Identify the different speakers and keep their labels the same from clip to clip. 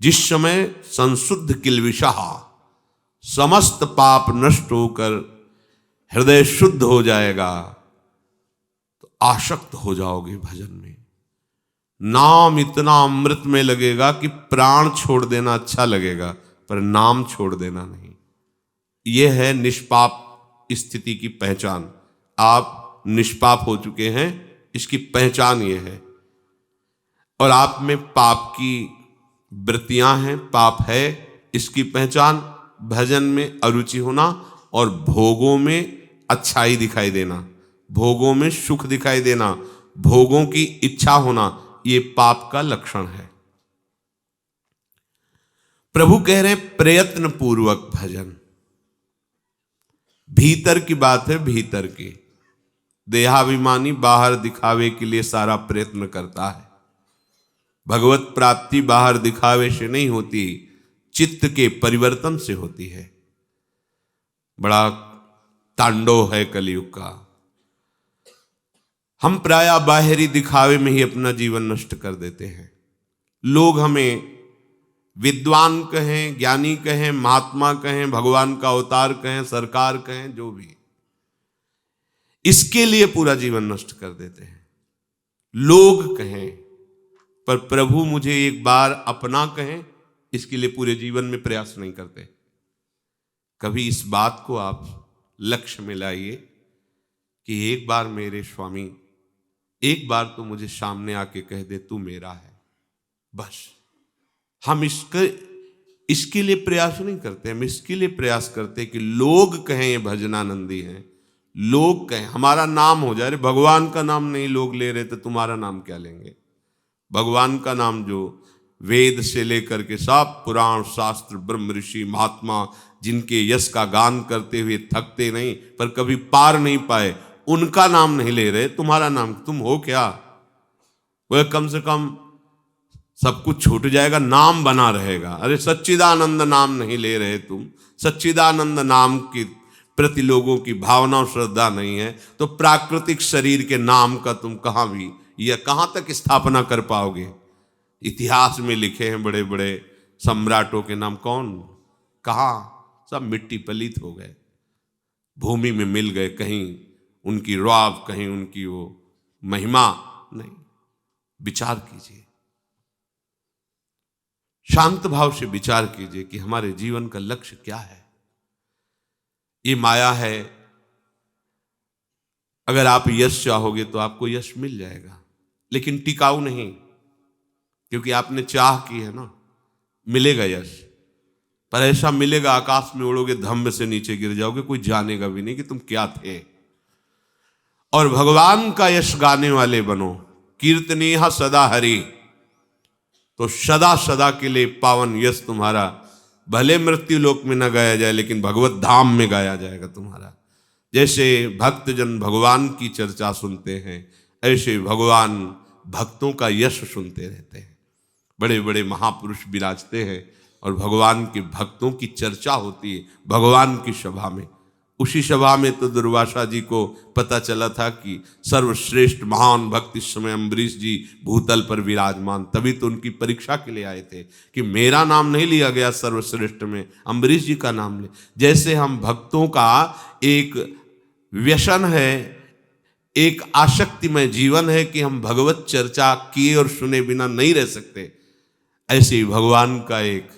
Speaker 1: जिस समय संशुद्ध किलविषा, समस्त पाप नष्ट होकर हृदय शुद्ध हो जाएगा, तो आसक्त हो जाओगे भजन में। नाम इतना अमृत में लगेगा कि प्राण छोड़ देना अच्छा लगेगा, पर नाम छोड़ देना नहीं। यह है निष्पाप स्थिति की पहचान। आप निष्पाप हो चुके हैं, इसकी पहचान यह है। और आप में पाप की वृत्तियां हैं, पाप है, इसकी पहचान भजन में अरुचि होना और भोगों में अच्छाई दिखाई देना, भोगों में सुख दिखाई देना, भोगों की इच्छा होना, ये पाप का लक्षण है। प्रभु कह रहे प्रयत्न पूर्वक भजन। भीतर की बात है, भीतर की। देहाभिमानी बाहर दिखावे के लिए सारा प्रयत्न करता है। भगवत प्राप्ति बाहर दिखावे से नहीं होती, चित्त के परिवर्तन से होती है। बड़ा तांडव है कलयुग का। हम प्रायः बाहरी दिखावे में ही अपना जीवन नष्ट कर देते हैं। लोग हमें विद्वान कहें, ज्ञानी कहें, महात्मा कहें, भगवान का अवतार कहें, सरकार कहें, जो भी, इसके लिए पूरा जीवन नष्ट कर देते हैं। लोग कहें, पर प्रभु मुझे एक बार अपना कहें, इसके लिए पूरे जीवन में प्रयास नहीं करते। कभी इस बात को आप लक्ष्य में लाइए कि एक बार मेरे स्वामी, एक बार तो मुझे सामने आके कह दे तू मेरा है, बस। हम इसके लिए प्रयास नहीं करते। हम इसके लिए प्रयास करते कि लोग कहें ये भजनानंदी हैं, लोग कहें हमारा नाम हो जाए। अरे भगवान का नाम नहीं लोग ले रहे तो तुम्हारा नाम क्या लेंगे? भगवान का नाम जो वेद से लेकर के सब पुराण शास्त्र, ब्रह्म ऋषि, महात्मा, जिनके यश का गान करते हुए थकते नहीं पर कभी पार नहीं पाए, उनका नाम नहीं ले रहे, तुम्हारा नाम, तुम हो क्या? वह कम से कम सब कुछ छूट जाएगा, नाम बना रहेगा। अरे सच्चिदानंद नाम नहीं ले रहे तुम, सच्चिदानंद नाम की प्रति लोगों की भावना और श्रद्धा नहीं है, तो प्राकृतिक शरीर के नाम का तुम कहाँ भी या कहाँ तक स्थापना कर पाओगे? इतिहास में लिखे हैं बड़े बड़े सम्राटों के नाम, कौन कहाँ? सब मिट्टी पलीत हो गए, भूमि में मिल गए। कहीं उनकी रौब, कहीं उनकी वो महिमा नहीं। विचार कीजिए, शांत भाव से विचार कीजिए कि हमारे जीवन का लक्ष्य क्या है। ये माया है। अगर आप यश चाहोगे तो आपको यश मिल जाएगा, लेकिन टिकाऊ नहीं, क्योंकि आपने चाह की है ना। मिलेगा यश, पर ऐसा मिलेगा आकाश में उड़ोगे, धम्म से नीचे गिर जाओगे, कोई जानेगा भी नहीं कि तुम क्या थे। और भगवान का यश गाने वाले बनो। कीर्तनीय सदा हरि, तो सदा सदा के लिए पावन यश तुम्हारा भले मृत्यु लोक में न गाया जाए, लेकिन भगवत धाम में गाया जाएगा तुम्हारा। जैसे भक्तजन भगवान की चर्चा सुनते हैं, ऐसे भगवान भक्तों का यश सुनते रहते हैं। बड़े बड़े महापुरुष विराजते हैं और भगवान के भक्तों की चर्चा होती है भगवान की सभा में। उसी सभा में तो दुर्वासा जी को पता चला था कि सर्वश्रेष्ठ महान भक्त इस समय अम्बरीश जी भूतल पर विराजमान। तभी तो उनकी परीक्षा के लिए आए थे कि मेरा नाम नहीं लिया गया सर्वश्रेष्ठ में, अम्बरीश जी का नाम ले। जैसे हम भक्तों का एक व्यसन है, एक आसक्तिमय जीवन है कि हम भगवत चर्चा किए और सुने बिना नहीं रह सकते, ऐसे ही भगवान का एक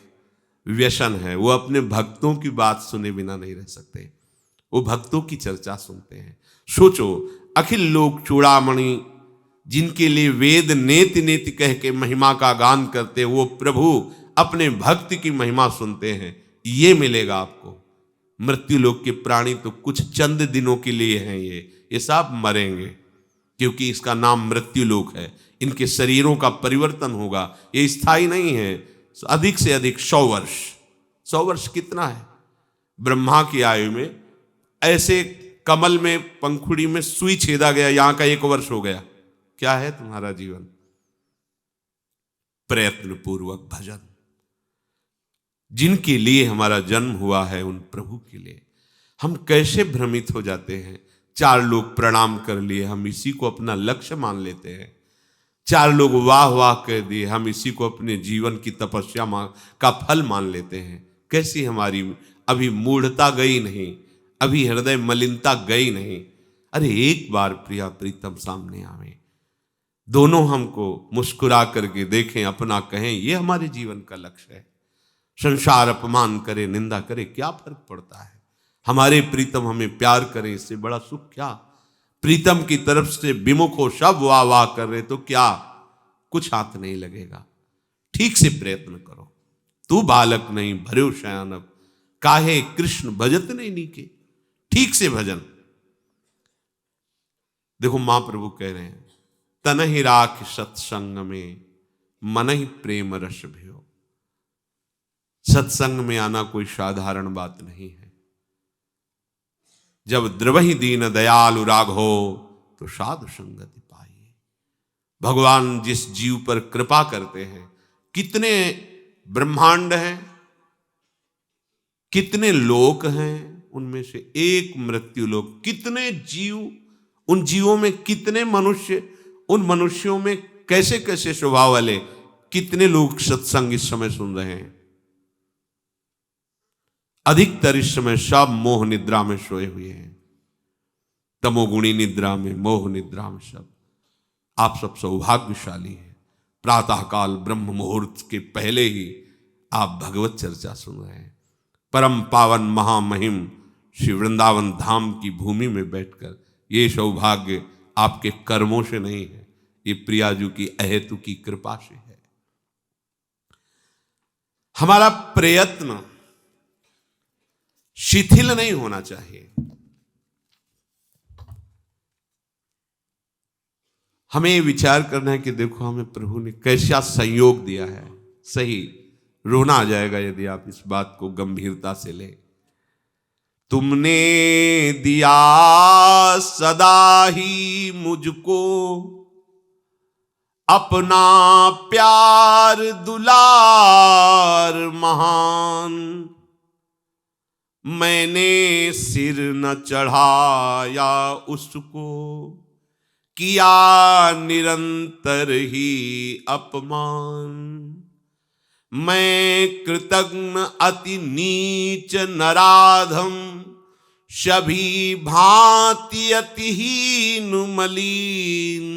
Speaker 1: व्यसन है, वो अपने भक्तों की बात सुने बिना नहीं रह सकते, वो भक्तों की चर्चा सुनते हैं। सोचो, अखिल लोक चूड़ामणि जिनके लिए वेद नेति नेति कह के महिमा का गान करते, वो प्रभु अपने भक्त की महिमा सुनते हैं। ये मिलेगा आपको। मृत्यु लोक के प्राणी तो कुछ चंद दिनों के लिए हैं, ये सब मरेंगे, क्योंकि इसका नाम मृत्यु लोक है। इनके शरीरों का परिवर्तन होगा, ये स्थायी नहीं है। अधिक से अधिक 100 वर्ष। 100 वर्ष कितना है? ब्रह्मा की आयु में ऐसे कमल में, पंखुड़ी में सुई छेदा गया, यहां का 1 वर्ष हो गया। क्या है तुम्हारा जीवन? प्रयत्न पूर्वक भजन। जिनके लिए हमारा जन्म हुआ है, उन प्रभु के लिए हम कैसे भ्रमित हो जाते हैं। 4 लोग प्रणाम कर लिए, हम इसी को अपना लक्ष्य मान लेते हैं। चार लोग वाह वाह कह दिए, हम इसी को अपने जीवन की तपस्या का फल मान लेते हैं। कैसी हमारी अभी मूढ़ता गई नहीं, अभी हृदय मलिनता गई नहीं। अरे एक बार प्रिया प्रीतम सामने आवे, दोनों हमको मुस्कुरा करके देखें, अपना कहें, ये हमारे जीवन का लक्ष्य है। संसार अपमान करे, निंदा करे, क्या फर्क पड़ता है? हमारे प्रीतम हमें प्यार करें, इससे बड़ा सुख क्या? प्रीतम की तरफ से विमुख हो, सब वाह वाह कर रहे, तो क्या कुछ हाथ नहीं लगेगा। ठीक से प्रयत्न करो। तू बालक नहीं भर्यो शयानब, काहे कृष्ण भजत नहीं नीके। ठीक से भजन। देखो महाप्रभु कह रहे हैं, तन ही राख सत्संग में मन ही प्रेम रस भयो। सत्संग में आना कोई साधारण बात नहीं है। जब द्रवहि दीन दयालु राघो तो साधु संगति पाइए। भगवान जिस जीव पर कृपा करते हैं, कितने ब्रह्मांड हैं, कितने लोक हैं, उनमें से एक मृत्यु लोक। कितने जीव, उन जीवों में कितने मनुष्य, उन मनुष्यों में कैसे कैसे स्वभाव वाले, कितने लोग सत्संग इस समय सुन रहे हैं। अधिकतर इस समय सब मोह निद्रा में सोए हुए हैं, तमोगुणी निद्रा में, मोह निद्रा में सब। आप सब सौभाग्यशाली हैं। प्रातःकाल ब्रह्म मुहूर्त के पहले ही आप भगवत चर्चा सुन रहे हैं। परम पावन महामहिम श्री वृंदावन धाम की भूमि में बैठकर, ये सौभाग्य आपके कर्मों से नहीं है, ये प्रियाजू की अहेतु की कृपा से है। हमारा प्रयत्न शिथिल नहीं होना चाहिए। हमें विचार करना है कि देखो हमें प्रभु ने कैसा संयोग दिया है। सही रोना आ जाएगा यदि आप इस बात को गंभीरता से लें। तुमने दिया सदा ही मुझको अपना प्यार दुलार महान, मैंने सिर न चढ़ाया उसको, किया निरंतर ही अपमान। मैं कृतज्ञ अति नीच नराधम, सभी भांति अतिहीन मलीन।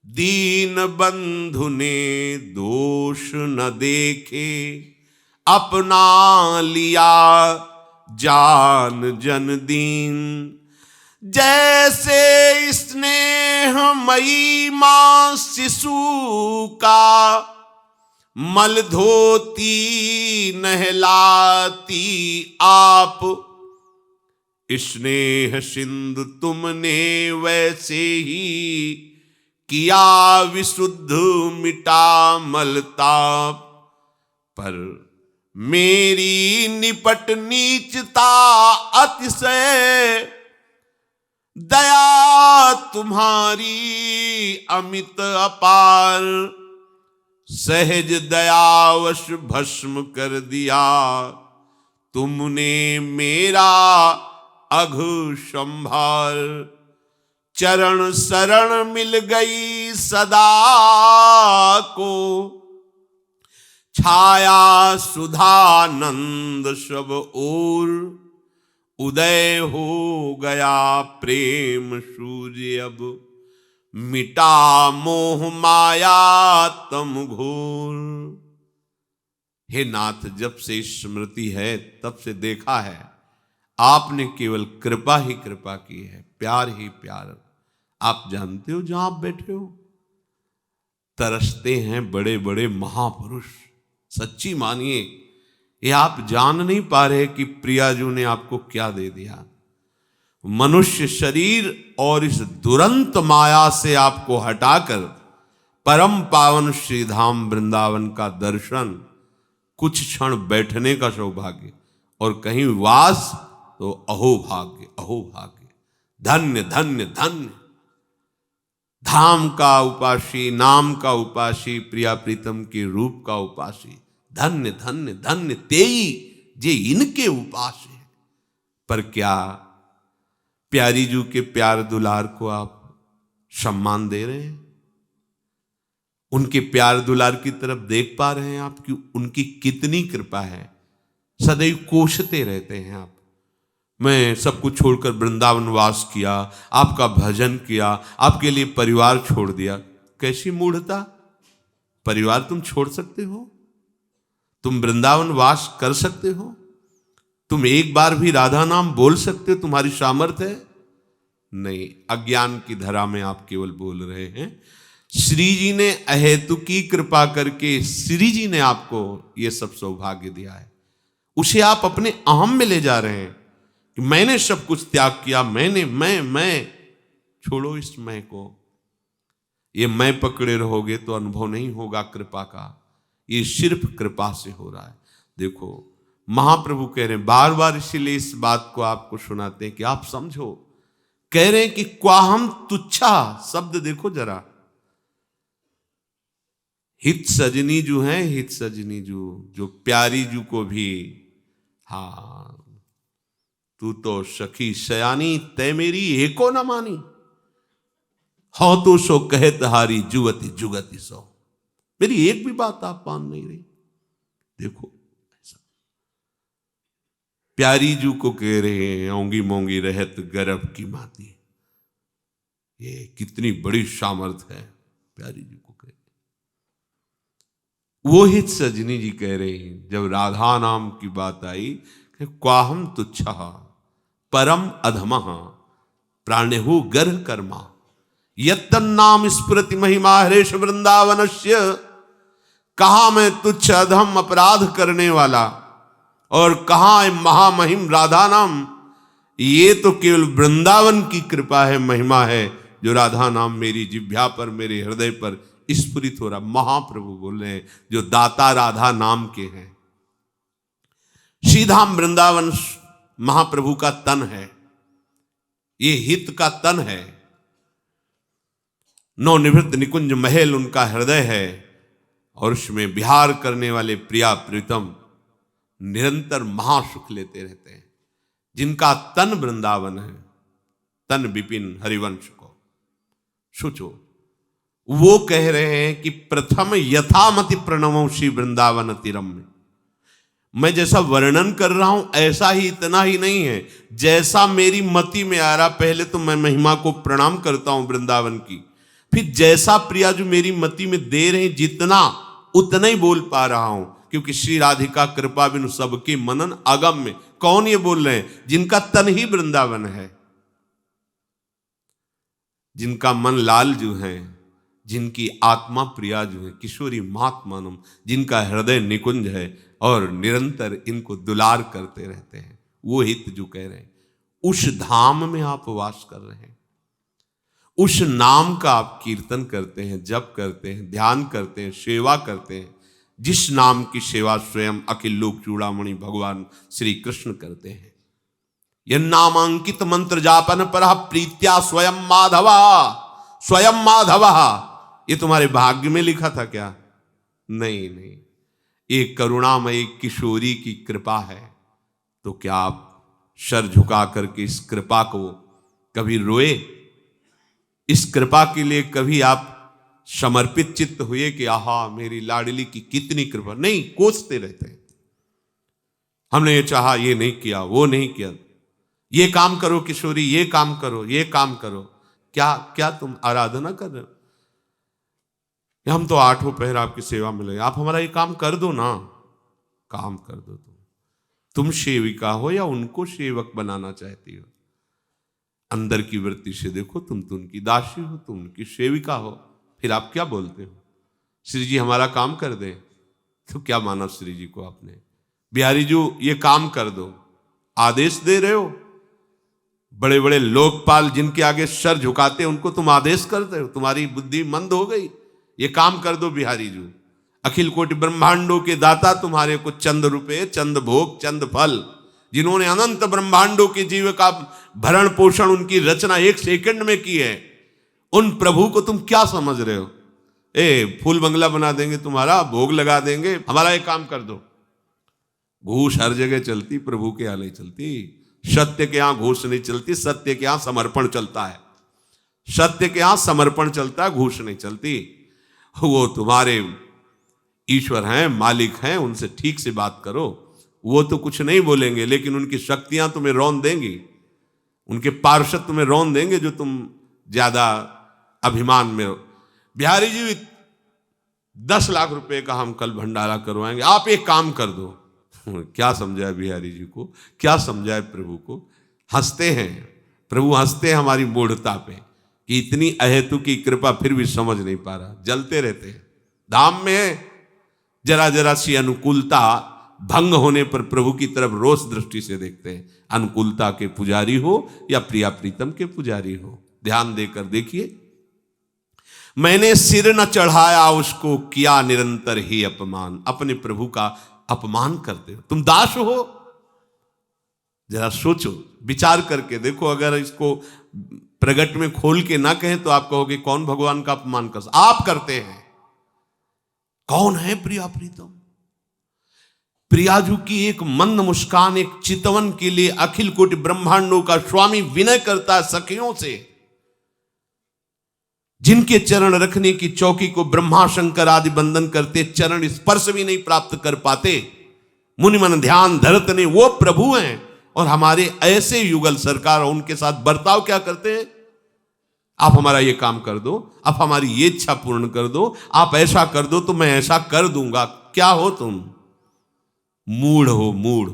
Speaker 1: दीन बंधु ने दोष न देखे, अपना लिया जान जन दीन। जैसे स्नेहमयी मां शिशु का, मल धोती नहलाती आप। स्नेह सिंधु तुमने वैसे ही, किया विशुद्ध मिटा मलताप। पर मेरी निपट नीचता अतिशय, दया तुम्हारी अमित अपार। सहज दयावश भस्म कर दिया, तुमने मेरा अघु संभार। चरण शरण मिल गई सदा को, छाया सुधानंद सब ओर। उदय हो गया प्रेम सूर्य अब, मिटा मोह माया तम घोर। हे नाथ, जब से स्मृति है तब से देखा है आपने केवल कृपा ही कृपा की है, प्यार ही प्यार। आप जानते हो जहां आप बैठे हो, तरसते हैं बड़े बड़े महापुरुष। सच्ची मानिए, ये आप जान नहीं पा रहे कि प्रियाजू ने आपको क्या दे दिया। मनुष्य शरीर और इस दुरंत माया से आपको हटाकर परम पावन श्रीधाम वृंदावन का दर्शन, कुछ क्षण बैठने का सौभाग्य और कहीं वास, तो अहो भाग्य, अहो भाग्य। धन्य धन्य धन्य। धाम का उपासी, नाम का उपासी, प्रिया प्रीतम के रूप का उपासी। धन्य धन्य धन्य तेई जे इनके उपास है। पर क्या प्यारी जू के प्यार दुलार को आप सम्मान दे रहे हैं? उनके प्यार दुलार की तरफ देख पा रहे हैं आप कि उनकी कितनी कृपा है। सदैव कोसते रहते हैं आप, मैं सब कुछ छोड़कर वृंदावन वास किया, आपका भजन किया, आपके लिए परिवार छोड़ दिया। कैसी मूढ़ता! परिवार तुम छोड़ सकते हो? तुम वृंदावन वास कर सकते हो? तुम एक बार भी राधा नाम बोल सकते हो? तुम्हारी सामर्थ्य है? नहीं, अज्ञान की धरा में आप केवल बोल रहे हैं। श्री जी ने अहेतुकी कृपा करके श्री जी ने आपको ये सब सौभाग्य दिया है, उसे आप अपने अहम में ले जा रहे हैं कि मैंने सब कुछ त्याग किया, मैं छोड़ो इस मैं को। ये मैं पकड़े रहोगे तो अनुभव नहीं होगा कृपा का, ये सिर्फ कृपा से हो रहा है। देखो महाप्रभु कह रहे हैं बार बार, इसीलिए इस बात को आपको सुनाते हैं कि आप समझो। कह रहे हैं कि क्वाहम तुच्छा, शब्द देखो जरा, हित सजनी जू है, हित सजनी जू, जो प्यारी जू को भी, हाँ तू तो सखी सयानी तय मेरी एको न मानी, हो तो सो कहत हारी जुगति जुगति सो, मेरी एक भी बात आप मान नहीं रही। देखो प्यारी जू को कह रहे हैं औंगी मोंगी रहत गर्भ की माती, ये कितनी बड़ी सामर्थ है। प्यारी जू को कह रहे, वो हित सजनी जी कह रहे हैं जब राधा नाम की बात आई, क्वाहम तुच्छा परम अधमः प्राणेहु गर्ह कर्मा, यत्तन नाम स्फुरति महिमा हरेश वृंदावनस्य। कहा मैं तुच्छ अधम अपराध करने वाला, और कहा महामहिम राधा नाम। ये तो केवल वृंदावन की कृपा है, महिमा है, जो राधा नाम मेरी जिह्वा पर, मेरे हृदय पर स्फुरित हो रहा। महाप्रभु बोल रहे हैं जो दाता राधा नाम के हैं। श्रीधाम वृंदावन महाप्रभु का तन है, ये हित का तन है। नवनिवृत्त निकुंज महल उनका हृदय है, और उसमें विहार करने वाले प्रिया प्रीतम निरंतर महासुख लेते रहते हैं। जिनका तन वृंदावन है, तन विपिन हरिवंश को सोचो। वो कह रहे हैं कि प्रथम यथामति प्रणवों श्री वृंदावन तिरम में, मैं जैसा वर्णन कर रहा हूं ऐसा ही, इतना ही नहीं है, जैसा मेरी मति में आ रहा। पहले तो मैं महिमा को प्रणाम करता हूं वृंदावन की, फिर जैसा प्रिया जो मेरी मति में दे रहे जितना, उतना ही बोल पा रहा हूं, क्योंकि श्री राधिका कृपा बिनु सबके मनन अगम में। कौन ये बोल रहे हैं? जिनका तन ही वृंदावन है, जिनका मन लाल जो है, जिनकी आत्मा प्रिया जो है, किशोरी महात्मानम, जिनका हृदय निकुंज है और निरंतर इनको दुलार करते रहते हैं, वो हित जो कह रहे हैं। उस धाम में आप वास कर रहे हैं, उस नाम का आप कीर्तन करते हैं, जप करते हैं, ध्यान करते हैं, सेवा करते हैं, जिस नाम की सेवा स्वयं अखिल लोक चूड़ामणि भगवान श्री कृष्ण करते हैं। यह नामांकित मंत्र जापन पर प्रीत्या स्वयं माधवा, स्वयं माधवा। ये तुम्हारे भाग्य में लिखा था क्या? नहीं नहीं, एक करुणामयी किशोरी की कृपा है। तो क्या आप सर झुका करके इस कृपा को कभी रोए? इस कृपा के लिए कभी आप समर्पित चित्त हुए कि आहा मेरी लाडली की कितनी कृपा? नहीं, कोसते रहते हैं। हमने ये चाहा, ये नहीं किया, वो नहीं किया, ये काम करो किशोरी, ये काम करो, ये काम करो। क्या क्या तुम आराधना कर रहे हो? हम तो आठों पहर आपकी सेवा में लगे, आप हमारा ये काम कर दो ना। काम कर दो तुम सेविका हो या उनको सेवक बनाना चाहती हो? अंदर की वृत्ति से देखो, तुम तो उनकी दासी हो, तुम उनकी सेविका हो, फिर आप क्या बोलते हो? श्री जी हमारा काम कर दे, तो क्या माना श्री जी को आपने? बिहारी जी ये काम कर दो, आदेश दे रहे हो। बड़े बड़े लोकपाल जिनके आगे सर झुकाते हैं उनको तुम आदेश करते हो। तुम्हारी बुद्धि मंद हो गई, ये काम कर दो बिहारी जी। अखिल कोटि ब्रह्मांडों के दाता तुम्हारे को चंद रुपए, चंद भोग, चंद फल, जिन्होंने अनंत ब्रह्मांडों के जीव का भरण पोषण, उनकी रचना एक सेकंड में की है, उन प्रभु को तुम क्या समझ रहे हो? फूल बंगला बना देंगे तुम्हारा, भोग लगा देंगे, हमारा एक काम कर दो। घूस हर जगह चलती, प्रभु के यहाँ नहीं चलती। सत्य के यहाँ घूस नहीं चलती, सत्य के यहाँ समर्पण चलता है। सत्य के यहाँ समर्पण चलता है, घूस नहीं चलती। वो तुम्हारे ईश्वर हैं, मालिक हैं, उनसे ठीक से बात करो। वो तो कुछ नहीं बोलेंगे, लेकिन उनकी शक्तियां तुम्हें रौंद देंगी, उनके पार्षद तुम्हें रौंद देंगे जो तुम ज्यादा अभिमान में हो। बिहारी जी 10 लाख रुपए का हम कल भंडारा करवाएंगे, आप एक काम कर दो। क्या समझाए बिहारी जी को, क्या समझाए प्रभु को। हंसते हैं प्रभु, हंसते हैं हमारी मूढ़ता पे कि इतनी अहेतु की कृपा फिर भी समझ नहीं पा रहा, जलते रहते हैं। धाम में जरा जरा सी अनुकूलता भंग होने पर प्रभु की तरफ रोष दृष्टि से देखते हैं। अनुकूलता के पुजारी हो या प्रिया प्रीतम के पुजारी हो, ध्यान देकर देखिए। मैंने सिर न चढ़ाया उसको, किया निरंतर ही अपमान। अपने प्रभु का अपमान करते हो, तुम दास हो। जरा सोचो, विचार करके देखो। अगर इसको प्रगट में खोल के ना कहें तो आप कहोगे कौन भगवान का अपमान कर, आप करते हैं। कौन है प्रिया प्रीतम? प्रियाजू की एक मंद मुस्कान, एक चितवन के लिए अखिल कोटि ब्रह्मांडों का स्वामी विनय करता है सखियों से। जिनके चरण रखने की चौकी को ब्रह्मा शंकर आदि बंदन करते, चरण स्पर्श भी नहीं प्राप्त कर पाते, मुनिमन ध्यान धरत ने, वो प्रभु हैं। और हमारे ऐसे युगल सरकार उनके साथ बर्ताव क्या करते हैं? आप हमारा ये काम कर दो, आप हमारी ये इच्छा पूर्ण कर दो, आप ऐसा कर दो तो मैं ऐसा कर दूंगा। क्या हो तुम? मूढ़ हो, मूढ़।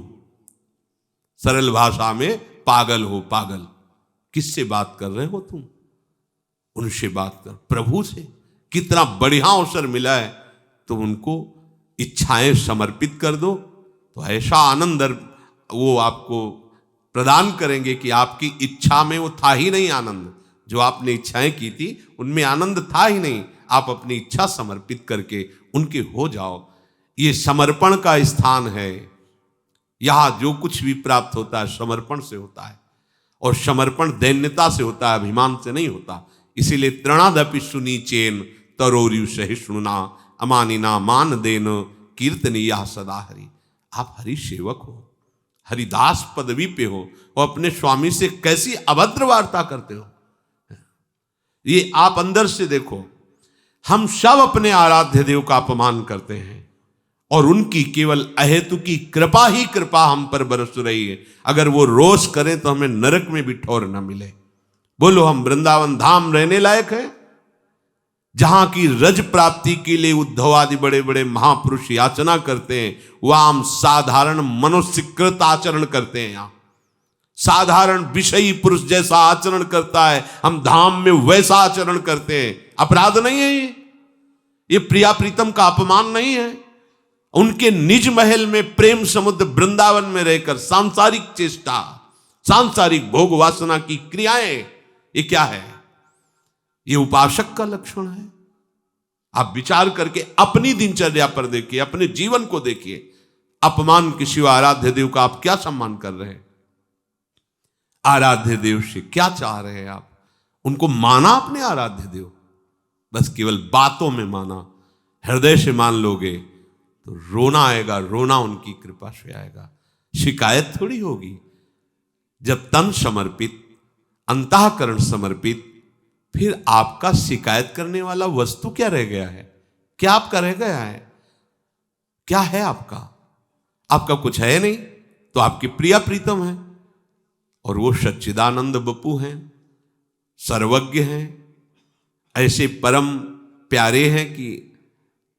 Speaker 1: सरल भाषा में पागल हो, पागल। किससे बात कर रहे हो तुम? उनसे बात कर, प्रभु से। कितना बढ़िया अवसर मिला है, तो उनको इच्छाएं समर्पित कर दो, तो ऐसा आनंद वो आपको प्रदान करेंगे कि आपकी इच्छा में वो था ही नहीं आनंद। जो आपने इच्छाएं की थी उनमें आनंद था ही नहीं। आप अपनी इच्छा समर्पित करके उनके हो जाओ। ये समर्पण का स्थान है। यहां जो कुछ भी प्राप्त होता है समर्पण से होता है, और समर्पण दैन्यता से होता है, अभिमान से नहीं होता। इसीलिए तृणादपि सुनीचेन तरोरु सहिष्णुना अमानिना मान देन कीर्तनीया सदा हरि। आप हरि सेवक हो, हरिदास पदवी पे हो, और अपने स्वामी से कैसी अभद्र वार्ता करते हो। ये आप अंदर से देखो। हम सब अपने आराध्य देव का अपमान करते हैं, और उनकी केवल अहेतु की कृपा ही कृपा हम पर बरस रही है। अगर वो रोष करें तो हमें नरक में भी ठौर न मिले। बोलो, हम वृंदावन धाम रहने लायक है, जहां की रज प्राप्ति के लिए उद्धव आदि बड़े बड़े महापुरुष याचना करते हैं, वह हम साधारण मनुष्यकृत आचरण करते हैं। यहां साधारण विषयी पुरुष जैसा आचरण करता है, हम धाम में वैसा आचरण करते हैं। अपराध नहीं है ये प्रिया प्रीतम का अपमान नहीं है। उनके निज महल में प्रेम समुद्र वृंदावन में रहकर सांसारिक चेष्टा, सांसारिक भोग वासना की क्रियाएं, ये क्या है? ये उपासक का लक्षण है। आप विचार करके अपनी दिनचर्या पर देखिए, अपने जीवन को देखिए। अपमान के सिवा आराध्य देव का आप क्या सम्मान कर रहे हैं? आराध्य देव से क्या चाह रहे हैं आप? उनको माना आपने आराध्य देव, बस केवल बातों में माना। हृदय से मान लोगे तो रोना आएगा, रोना उनकी कृपा से आएगा। शिकायत थोड़ी होगी। जब तन समर्पित, अंतःकरण समर्पित, फिर आपका शिकायत करने वाला वस्तु क्या रह गया है? क्या आपका रह गया है? क्या है आपका? आपका कुछ है नहीं, तो आपकी प्रिया प्रीतम है, और वो सच्चिदानंद बपू हैं, सर्वज्ञ हैं, ऐसे परम प्यारे हैं कि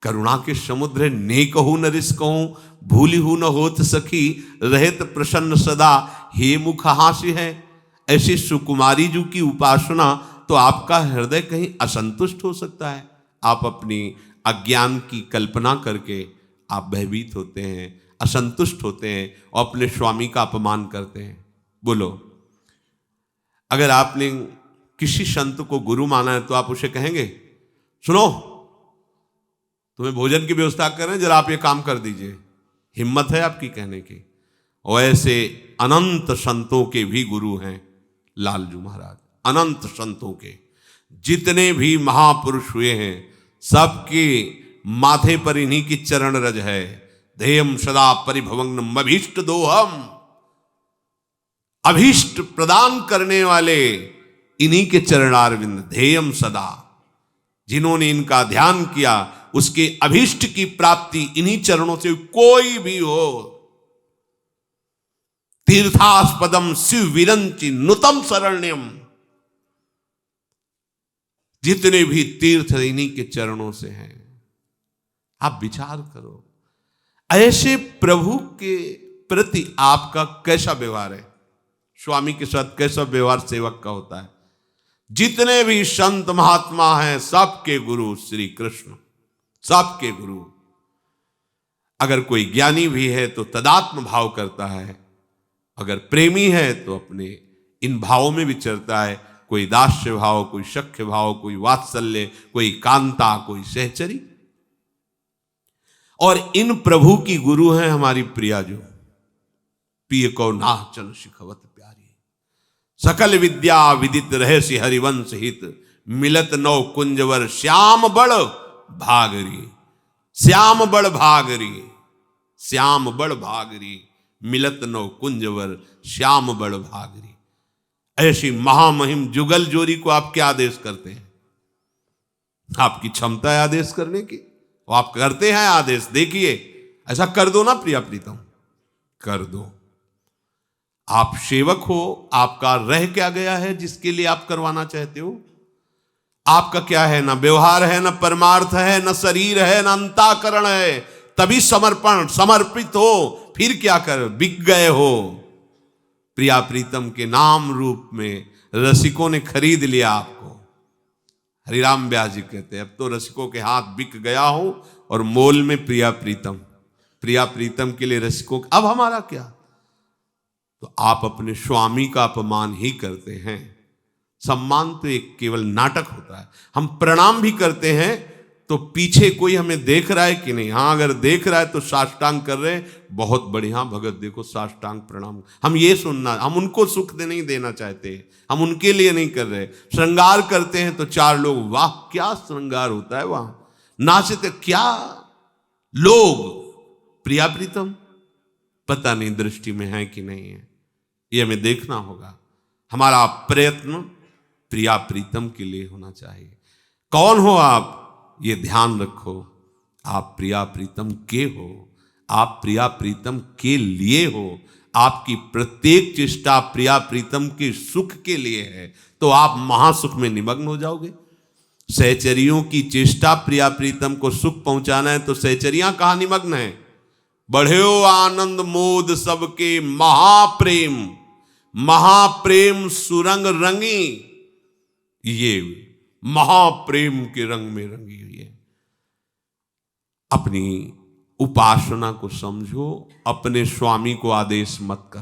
Speaker 1: करुणा के समुद्र ने कहूं न रिस कहूं, भूली हूं न होत सखी, रहत प्रसन्न सदा, हे मुख हास्य है। ऐसे सुकुमारी जी की उपासना, तो आपका हृदय कहीं असंतुष्ट हो सकता है। आप अपनी अज्ञान की कल्पना करके आप भयभीत होते हैं, असंतुष्ट होते हैं, और अपने स्वामी का अपमान करते हैं। बोलो, अगर आपने किसी संत को गुरु माना है तो आप उसे कहेंगे, सुनो तुम्हें भोजन की व्यवस्था कर रहे हैं, जरा आप ये काम कर दीजिए। हिम्मत है आपकी कहने की? और ऐसे अनंत संतों के भी गुरु हैं लालजू महाराज। अनंत संतों के जितने भी महापुरुष हुए हैं, सबके माथे पर इन्हीं की चरण रज है। ध्येयम सदा परिभवग्नम अभीष्ट दोहम। अभीष्ट प्रदान करने वाले इन्हीं के चरणारविंद। ध्येयम सदा, जिन्होंने इनका ध्यान किया उसके अभीष्ट की प्राप्ति इन्हीं चरणों से। कोई भी हो, तीर्थास्पदम शिव विरंचि नुतम शरण्यम, जितने भी तीर्थ इन्हीं के चरणों से हैं। आप विचार करो, ऐसे प्रभु के प्रति आपका कैसा व्यवहार है? स्वामी के साथ कैसा व्यवहार सेवक का होता है? जितने भी संत महात्मा हैं सबके गुरु श्री कृष्ण, सबके गुरु। अगर कोई ज्ञानी भी है तो तदात्म भाव करता है, अगर प्रेमी है तो अपने इन भावों में विचरता है। कोई दास्य भाव, कोई सख्य भाव, कोई वात्सल्य, कोई कांता, कोई सहचरी। और इन प्रभु की गुरु हैं हमारी प्रिया जो, पिय को नाचन शिखवत प्यारी, सकल विद्या विदित रहस्य हरिवंश हित, मिलत नौ कुंजवर श्याम बड़ भागरी, श्याम बड़ भागरी, श्याम बड़ भागरी, मिलत नौ कुंजवर श्याम बड़ भागरी। ऐसी महामहिम जुगल जोरी को आप क्या आदेश करते हैं? आपकी क्षमता है आदेश करने की, वो आप करते हैं आदेश। देखिए, ऐसा कर दो ना प्रिया प्रीतम, कर दो। आप सेवक हो, आपका रह क्या गया है जिसके लिए आप करवाना चाहते हो? आपका क्या है? ना व्यवहार है, ना परमार्थ है, ना शरीर है, ना अंताकरण है। तभी समर्पण, समर्पित हो, फिर क्या कर, बिक गए हो। प्रिया प्रीतम के नाम रूप में रसिकों ने खरीद लिया आपको। हरिराम व्यास जी कहते हैं, अब तो रसिकों के हाथ बिक गया हूं और मोल में प्रिया प्रीतम, प्रिया प्रीतम के लिए रसिकों। अब हमारा क्या? तो आप अपने स्वामी का अपमान ही करते हैं। सम्मान तो एक केवल नाटक होता है। हम प्रणाम भी करते हैं तो पीछे कोई हमें देख रहा है कि नहीं? हाँ, अगर देख रहा है तो साष्टांग कर रहे हैं, बहुत बढ़िया भगत देखो साष्टांग प्रणाम। हम ये सुनना, हम उनको सुख नहीं देना चाहते, हम उनके लिए नहीं कर रहे। श्रृंगार करते हैं तो चार लोग, वाह क्या श्रृंगार होता है वहां, नाचते क्या लोग। प्रिया प्रीतम पता नहीं दृष्टि में है कि नहीं है, ये हमें देखना होगा। हमारा प्रयत्न प्रिया प्रीतम के लिए होना चाहिए। कौन हो आप, ये ध्यान रखो। आप प्रिया प्रीतम के हो, आप प्रिया प्रीतम के लिए हो। आपकी प्रत्येक चेष्टा प्रिया प्रीतम के सुख के लिए है, तो आप महासुख में निमग्न हो जाओगे। सहचरियों की चेष्टा प्रिया प्रीतम को सुख पहुंचाना है, तो सहचरियां कहां निमग्न है? बढ़्यो आनंद मोद सबके महाप्रेम, महाप्रेम सुरंग रंगी, ये महाप्रेम के रंग में रंगी हुई है। अपनी उपासना को समझो, अपने स्वामी को आदेश मत करो।